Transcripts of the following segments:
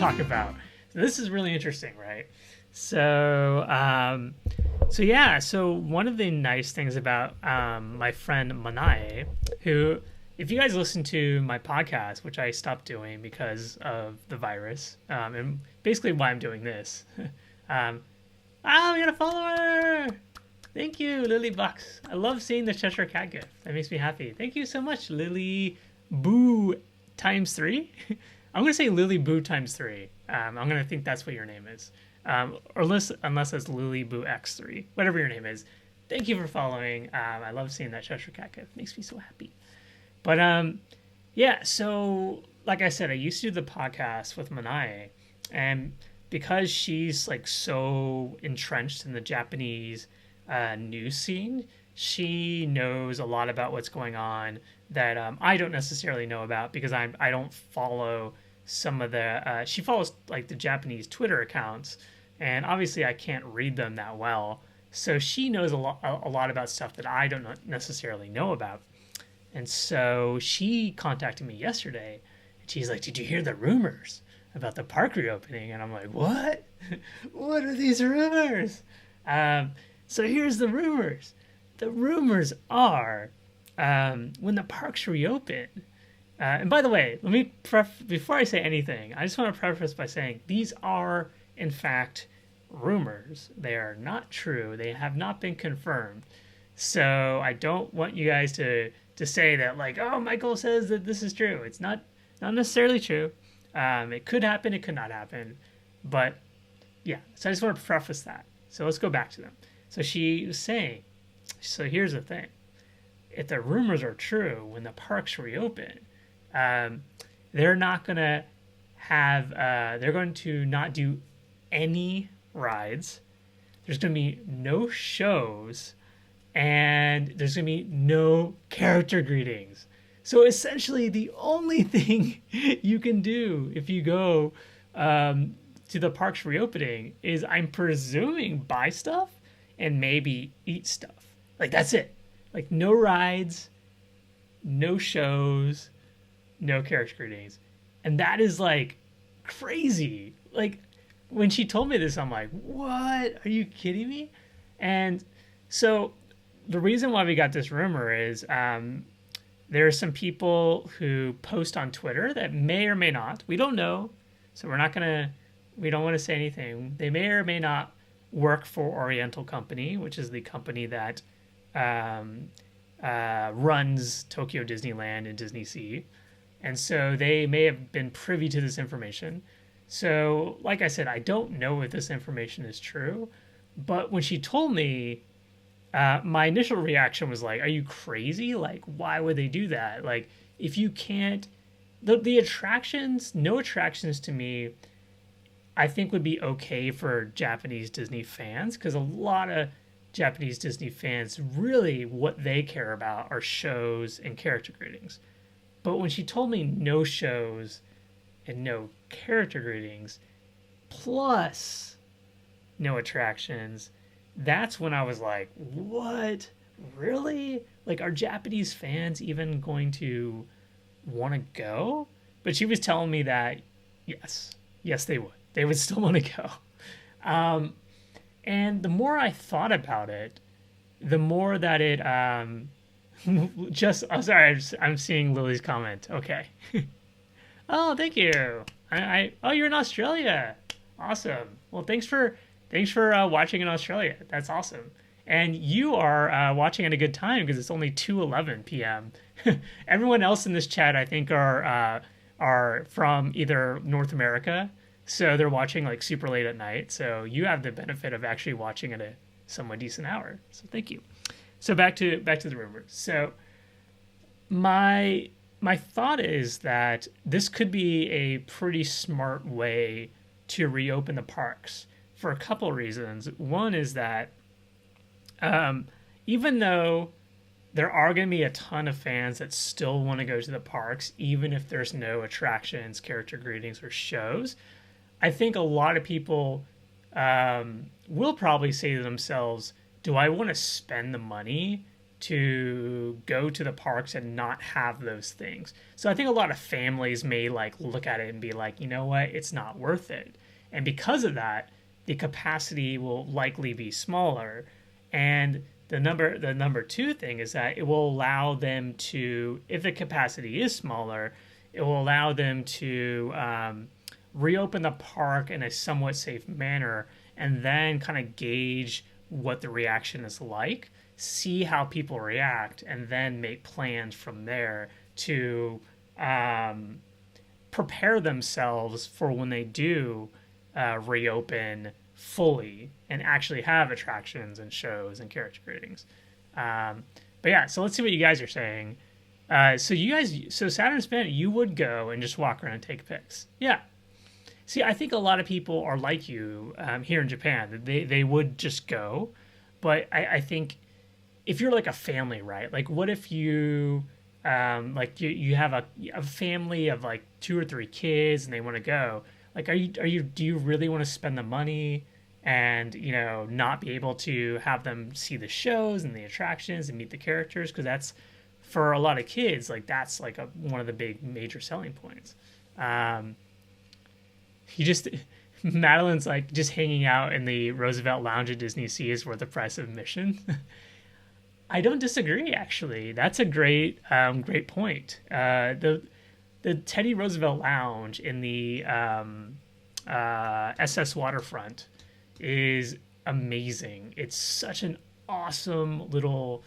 talk about. So this is really interesting, right? So, so one of the nice things about my friend Manae, who, if you guys listen to my podcast, which I stopped doing because of the virus, and basically why I'm doing this, we got a follower! Thank you, Lily Bucks. I love seeing the Cheshire Cat gift. That makes me happy. Thank you so much, Lily Boo times 3. I'm going to say Lily Boo times 3. I'm going to think that's what your name is. Or unless it's Lily Boo X3. Whatever your name is. Thank you for following. I love seeing that Cheshire Cat gift. Makes me so happy. But, so like I said, I used to do the podcast with Manae. And because she's like so entrenched in the Japanese news scene, she knows a lot about what's going on that I don't necessarily know about because I don't follow some of the she follows like the Japanese Twitter accounts, and obviously I can't read them that well, so she knows a lot about stuff that I don't necessarily know about. And so she contacted me yesterday and she's like, did you hear the rumors about the park reopening? And I'm like, what? What are these rumors? So here's the rumors. The rumors are when the parks reopen. And by the way, let me before I say anything, I just want to preface by saying these are, in fact, rumors. They are not true. They have not been confirmed. So I don't want you guys to say that like, oh, Michael says that this is true. It's not necessarily true. It could happen. It could not happen. But yeah, so I just want to preface that. So let's go back to them. So she was saying, so here's the thing. If the rumors are true, when the parks reopen, they're not going to have, they're going to not do any rides. There's going to be no shows, and there's going to be no character greetings. So essentially the only thing you can do if you go to the parks reopening is, I'm presuming, buy stuff and maybe eat stuff. Like, that's it. Like, no rides, no shows, no character greetings. And that is, like, crazy. Like, when she told me this, I'm like, what? Are you kidding me? And so the reason why we got this rumor is there are some people who post on Twitter that may or may not. We don't know. So we don't want to say anything. They may or may not work for Oriental Company, which is the company that runs Tokyo Disneyland and Disney Sea. And so they may have been privy to this information. So, like I said, I don't know if this information is true. But when she told me, my initial reaction was like, are you crazy? Like, why would they do that? Like, if you can't... The attractions, no attractions to me, I think would be okay for Japanese Disney fans, because a lot of Japanese Disney fans, really what they care about are shows and character greetings. But when she told me no shows and no character greetings, plus no attractions, that's when I was like, what? Really? Like, are Japanese fans even going to want to go? But she was telling me that, yes, they would. They would still want to go. And the more I thought about it, the more that it sorry, I'm seeing Lily's comment. Okay. Oh, thank you. Oh, you're in Australia. Awesome. Well, thanks for watching in Australia. That's awesome. And you are watching at a good time because it's only 2:11 p.m. Everyone else in this chat, I think, are from either North America, so they're watching like super late at night. So you have the benefit of actually watching at a somewhat decent hour. So thank you. So back to the rumors. So my thought is that this could be a pretty smart way to reopen the parks for a couple reasons. One is that even though there are going to be a ton of fans that still want to go to the parks, even if there's no attractions, character greetings, or shows, I think a lot of people will probably say to themselves, do I want to spend the money to go to the parks and not have those things. So I think a lot of families may like look at it and be like, you know what, it's not worth it. And because of that, the capacity will likely be smaller. And the number two thing is that it will allow them to, if the capacity is smaller, it will allow them to reopen the park in a somewhat safe manner and then kind of gauge what the reaction is like, see how people react, and then make plans from there to prepare themselves for when they do reopen fully and actually have attractions and shows and character greetings. But yeah, so let's see what you guys are saying. So Saturn Spin, you would go and just walk around and take pics. Yeah. See, I think a lot of people are like you here in Japan. They would just go. But I think if you're like a family, right? Like what if you like you have a family of like 2 or 3 kids and they want to go? Like do you really want to spend the money and, you know, not be able to have them see the shows and the attractions and meet the characters? Because that's, for a lot of kids, like that's like one of the big major selling points. Madeline's like, just hanging out in the Roosevelt Lounge at Disney Sea is worth the price of admission. I don't disagree, actually. That's a great point. The Teddy Roosevelt Lounge in the SS Waterfront is amazing. It's such an awesome little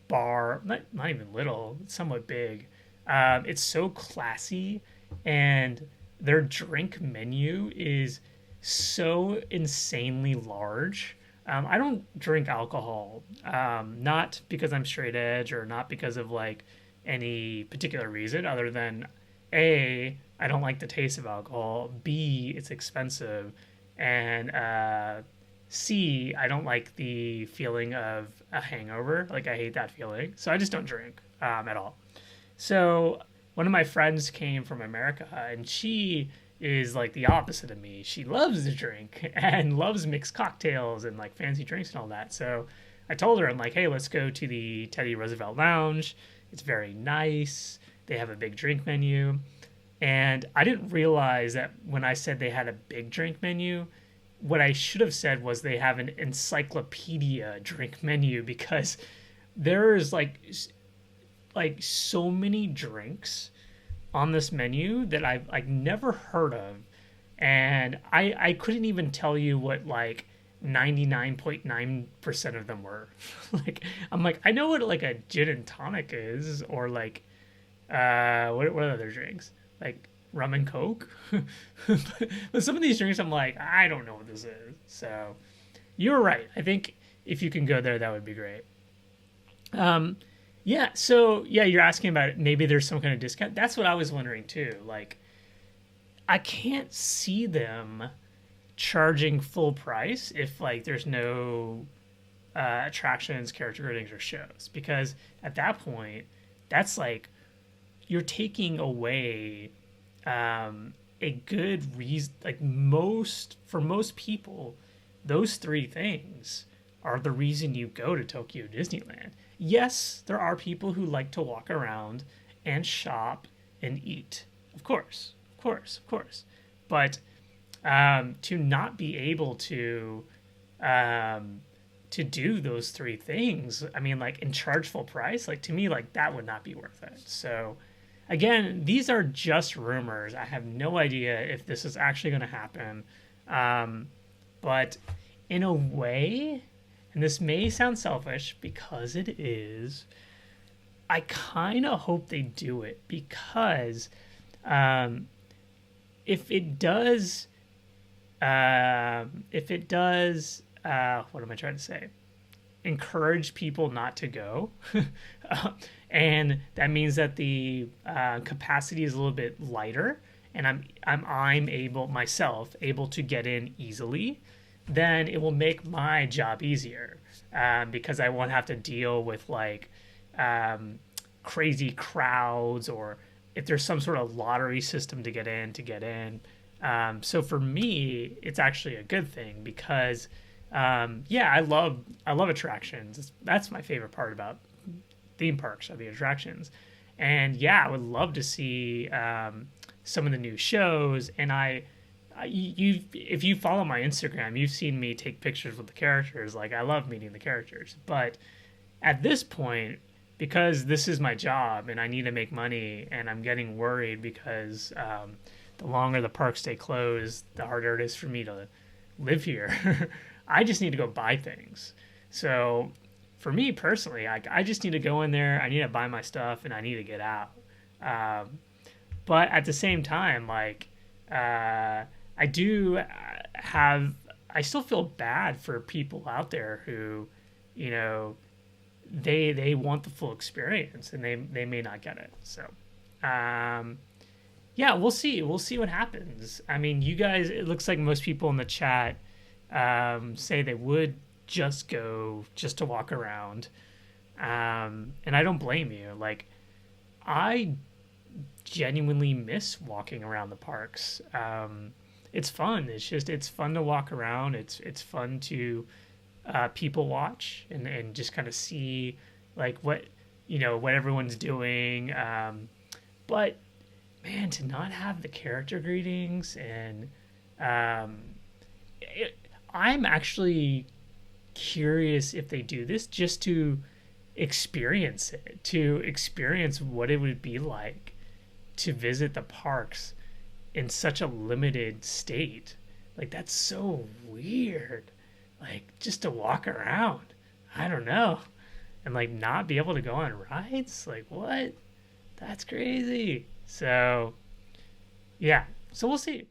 bar. Not even little, it's somewhat big. It's so classy, and their drink menu is so insanely large. I don't drink alcohol, not because I'm straight edge or not because of like any particular reason other than A, I don't like the taste of alcohol, B, it's expensive, and C, I don't like the feeling of a hangover. Like I hate that feeling. So I just don't drink at all. So one of my friends came from America and she is like the opposite of me. She loves to drink and loves mixed cocktails and like fancy drinks and all that. So I told her, I'm like, hey, let's go to the Teddy Roosevelt Lounge. It's very nice. They have a big drink menu. And I didn't realize that when I said they had a big drink menu, what I should have said was they have an encyclopedia drink menu, because there's like so many drinks on this menu that I've like never heard of, and I couldn't even tell you what like 99.9% of them were. Like I'm like, I know what like a gin and tonic is, or like what are other drinks, like rum and coke. But some of these drinks I'm like, I don't know what this is. So you're right. I think if you can go there, that would be great. Yeah, so yeah, you're asking about it. Maybe there's some kind of discount. That's what I was wondering too. Like, I can't see them charging full price if like there's no attractions, character greetings, or shows, because at that point, that's like you're taking away a good reason. Like for most people, those 3 things are the reason you go to Tokyo Disneyland. Yes, there are people who like to walk around and shop and eat. Of course. But to not be able to do those 3 things, I mean, like, and charge full price, like, to me, like, that would not be worth it. So, again, these are just rumors. I have no idea if this is actually going to happen. But in a way, and this may sound selfish because it is, I kind of hope they do it, because if it does, what am I trying to say? Encourage people not to go, and that means that the capacity is a little bit lighter, and I'm able to get in easily, then it will make my job easier, because I won't have to deal with like crazy crowds, or if there's some sort of lottery system to get in. So for me, it's actually a good thing, because I love attractions. That's my favorite part about theme parks or the attractions. And yeah, I would love to see some of the new shows. And if you follow my Instagram, you've seen me take pictures with the characters. Like, I love meeting the characters. But at this point, because this is my job and I need to make money, and I'm getting worried because the longer the parks stay closed, the harder it is for me to live here. I just need to go buy things. So for me personally, I just need to go in there. I need to buy my stuff and I need to get out. But at the same time, like, I do I still feel bad for people out there who, you know, they want the full experience and they may not get it. So, yeah, we'll see. We'll see what happens. I mean, you guys, it looks like most people in the chat say they would just go just to walk around. And I don't blame you. Like, I genuinely miss walking around the parks. It's fun. It's fun to walk around. It's fun to people watch and just kind of see like what everyone's doing. But man, to not have the character greetings and I'm actually curious if they do this just to experience it, to experience what it would be like to visit the parks in such a limited state. Like, that's so weird. Like, just to walk around, I don't know, and like not be able to go on rides. Like, what? That's crazy. So yeah, so we'll see.